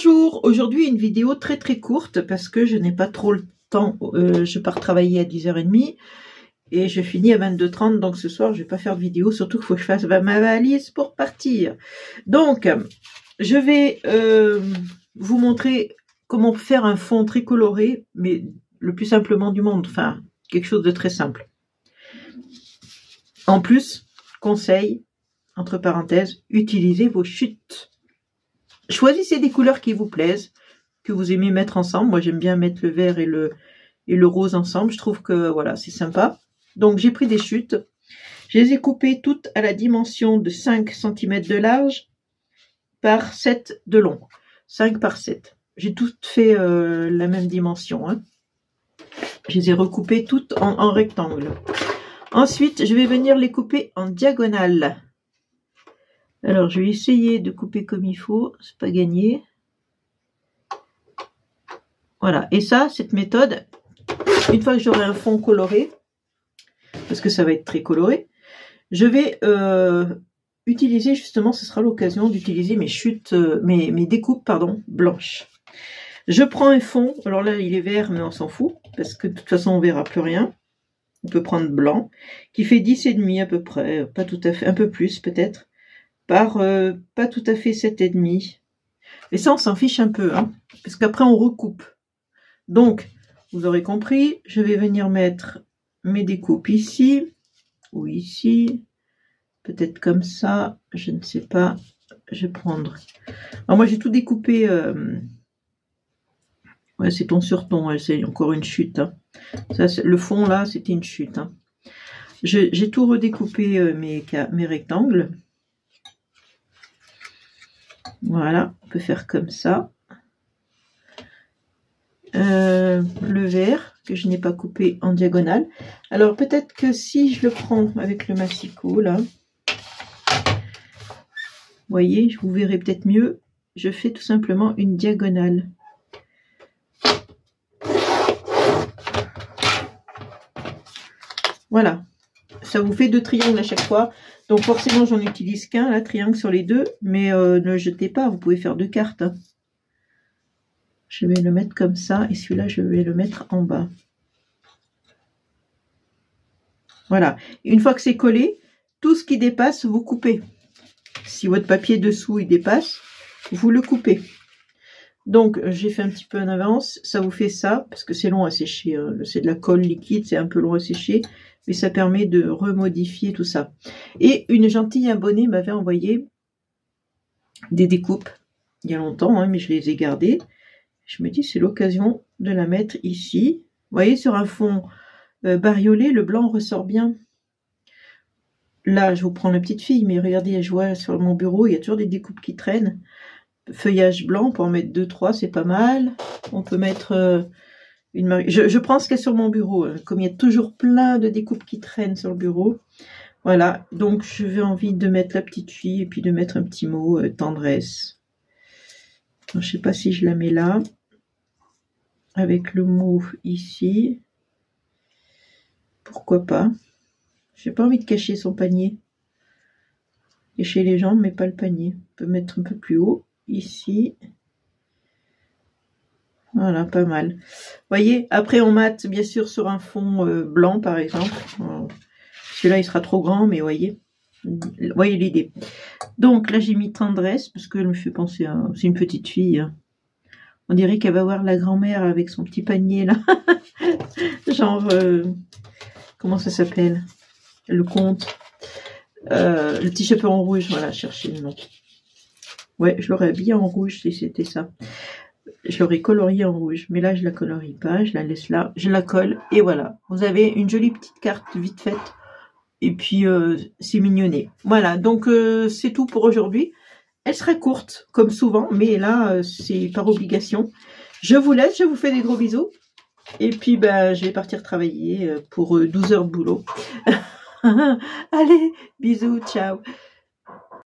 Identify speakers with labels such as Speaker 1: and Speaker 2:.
Speaker 1: Bonjour, aujourd'hui une vidéo très courte parce que je n'ai pas trop le temps, je pars travailler à 10h30 et je finis à 22h30, donc ce soir je vais pas faire de vidéo, surtout qu'il faut que je fasse ma valise pour partir. Donc je vais vous montrer comment faire un fond très coloré, mais le plus simplement du monde, enfin quelque chose de très simple. En plus, conseil, entre parenthèses, utilisez vos chutes. Choisissez des couleurs qui vous plaisent, que vous aimez mettre ensemble. Moi, j'aime bien mettre le vert et le rose ensemble. Je trouve que, voilà, c'est sympa. Donc, j'ai pris des chutes. Je les ai coupées toutes à la dimension de 5 cm de large par 7 de long. 5 par 7. J'ai toutes fait la même dimension. Hein. Je les ai recoupées toutes en rectangle. Ensuite, je vais venir les couper en diagonale. Alors, je vais essayer de couper comme il faut, c'est pas gagné. Voilà, et ça, cette méthode, une fois que j'aurai un fond coloré, parce que ça va être très coloré, je vais utiliser, justement, ce sera l'occasion d'utiliser mes chutes, mes découpes, pardon, blanches. Je prends un fond, alors là, il est vert, mais on s'en fout, parce que de toute façon, on verra plus rien. On peut prendre blanc, qui fait 10,5 à peu près, pas tout à fait, un peu plus peut-être. Par pas tout à fait 7,5. Et ça, on s'en fiche un peu, hein, parce qu'après, on recoupe. Donc, vous aurez compris, je vais venir mettre mes découpes ici, ou ici, peut-être comme ça, je ne sais pas, je vais prendre. Alors, moi, j'ai tout découpé, ouais, c'est ton sur ton, c'est encore une chute. Hein. Ça, le fond, là, c'était une chute. Hein. J'ai tout redécoupé mes rectangles. Voilà, on peut faire comme ça. Le vert, que je n'ai pas coupé en diagonale. Alors, peut-être que si je le prends avec le massicot, là, vous voyez, vous verrez peut-être mieux, je fais tout simplement une diagonale. Voilà. Ça vous fait 2 triangles à chaque fois. Donc forcément, j'en utilise qu'un, là, triangle sur les deux. Mais ne jetez pas, vous pouvez faire 2 cartes. Hein. Je vais le mettre comme ça. Et celui-là, je vais le mettre en bas. Voilà. Une fois que c'est collé, tout ce qui dépasse, vous coupez. Si votre papier dessous, il dépasse, vous le coupez. Donc, j'ai fait un petit peu en avance. Ça vous fait ça, parce que c'est long à sécher. Hein. C'est de la colle liquide, c'est un peu long à sécher. Mais ça permet de remodifier tout ça. Et une gentille abonnée m'avait envoyé des découpes il y a longtemps, hein, mais je les ai gardées. Je me dis, c'est l'occasion de la mettre ici. Vous voyez, sur un fond bariolé, le blanc ressort bien. Là, je vous prends la petite fille, mais regardez, je vois sur mon bureau, il y a toujours des découpes qui traînent. Feuillage blanc, on peut en mettre 2-3, c'est pas mal. On peut mettre... Je prends ce qu'il y a sur mon bureau, comme il y a toujours plein de découpes qui traînent sur le bureau. Voilà, donc j'ai envie de mettre la petite fille et puis de mettre un petit mot tendresse. Alors, je sais pas si je la mets là, avec le mot ici. Pourquoi pas? J'ai pas envie de cacher son panier. Cacher les jambes, mais pas le panier. On peut mettre un peu plus haut, ici. Voilà, pas mal. Vous voyez, après on mate bien sûr sur un fond blanc par exemple. Celui-là il sera trop grand, mais voyez l'idée. Donc là j'ai mis tendresse parce qu'elle me fait penser à... C'est une petite fille. Hein. On dirait qu'elle va voir la grand-mère avec son petit panier là. Genre, comment ça s'appelle? Le conte. Le petit chaperon rouge, voilà, cherchez le nom. Ouais, je l'aurais habillé en rouge si c'était ça. Je l'aurais coloriée en rouge, mais là je la colorie pas, je la laisse là, je la colle et voilà. Vous avez une jolie petite carte vite faite et puis c'est mignonné. Voilà, donc c'est tout pour aujourd'hui. Elle sera courte comme souvent, mais là c'est par obligation. Je vous laisse, je vous fais des gros bisous et puis ben je vais partir travailler pour 12 heures de boulot. Allez, bisous, ciao.